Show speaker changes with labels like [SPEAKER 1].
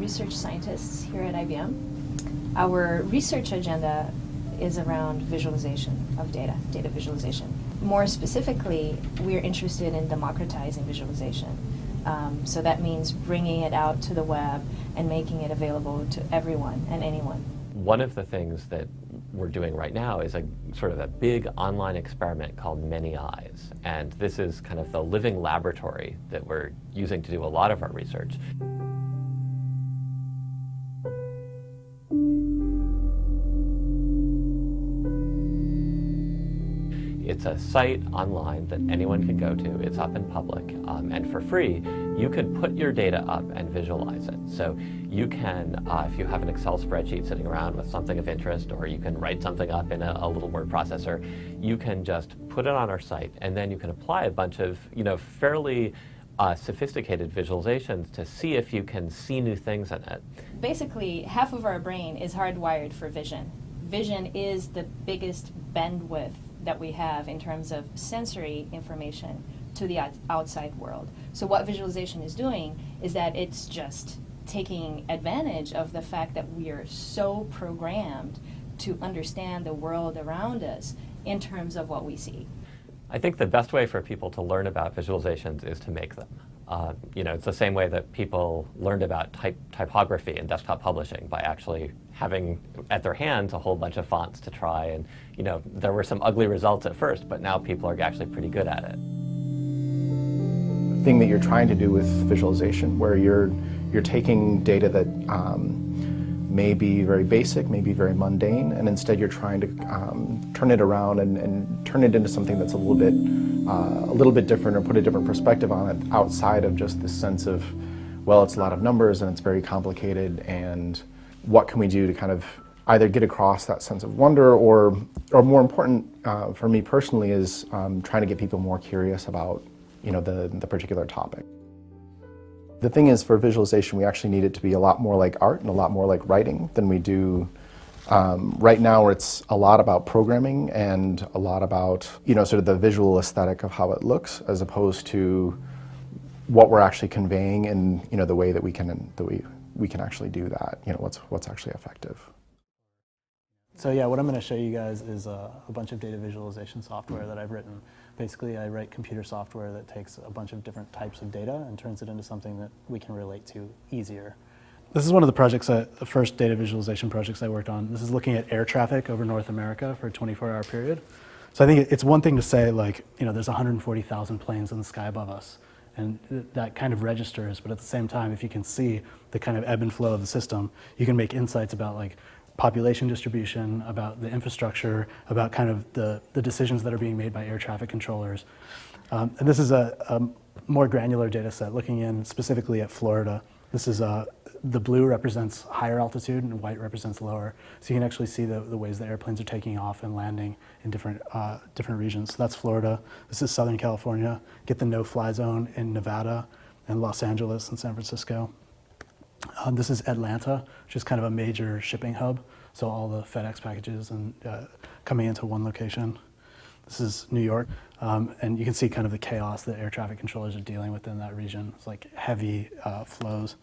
[SPEAKER 1] research scientists here at IBM. Our research agenda is around visualization of data, data visualization. More specifically, we're interested in democratizing visualization. So that means bringing it out to the web and making it available to everyone and anyone.
[SPEAKER 2] One of the things that we're doing right now is a sort of a big online experiment called Many Eyes. And this is kind of the living laboratory that we're using to do a lot of our research. It's a site online that anyone can go to. It's up in public, and for free, you can put your data up and visualize it. So you can, if you have an Excel spreadsheet sitting around with something of interest, or you can write something up in a little word processor, you can just put it on our site, and then you can apply a bunch of, fairly sophisticated visualizations to see if you can see new things in it.
[SPEAKER 1] Basically, half of our brain is hardwired for vision. Vision is the biggest bandwidth that we have in terms of sensory information to the outside world. So what visualization is doing is that it's just taking advantage of the fact that we are so programmed to understand the world around us in terms of what we see.
[SPEAKER 2] I think the best way for people to learn about visualizations is to make them. It's the same way that people learned about typography and desktop publishing, by actually having at their hands a whole bunch of fonts to try. And there were some ugly results at first, but now people are actually pretty good at it.
[SPEAKER 3] The thing that you're trying to do with visualization, where you're taking data that may be very basic, may be very mundane, and instead you're trying to turn it around and turn it into something that's a little bit different, or put a different perspective on it outside of just this sense of, well, it's a lot of numbers and it's very complicated, and what can we do to kind of either get across that sense of wonder, or more important for me personally is trying to get people more curious about the particular topic. The thing is, for visualization, we actually need it to be a lot more like art and a lot more like writing than we do right now, where it's a lot about programming and a lot about sort of the visual aesthetic of how it looks, as opposed to what we're actually conveying and the way that we can actually do that. What's actually effective.
[SPEAKER 4] So yeah, what I'm going to show you guys is a bunch of data visualization software that I've written. Basically, I write computer software that takes a bunch of different types of data and turns it into something that we can relate to easier. This is one of the projects, the first data visualization projects I worked on. This is looking at air traffic over North America for a 24-hour period. So I think it's one thing to say, like, there's 140,000 planes in the sky above us, and that kind of registers, but at the same time, if you can see the kind of ebb and flow of the system, you can make insights about, like, population distribution, about the infrastructure, about kind of the decisions that are being made by air traffic controllers. And this is a more granular data set looking in specifically at Florida. This is the blue represents higher altitude and white represents lower. So you can actually see the ways the airplanes are taking off and landing in different regions. So that's Florida. This is Southern California. Get the no-fly zone in Nevada and Los Angeles and San Francisco. This is Atlanta, which is kind of a major shipping hub. So all the FedEx packages and coming into one location. This is New York, and you can see kind of the chaos that air traffic controllers are dealing with in that region. It's like heavy flows.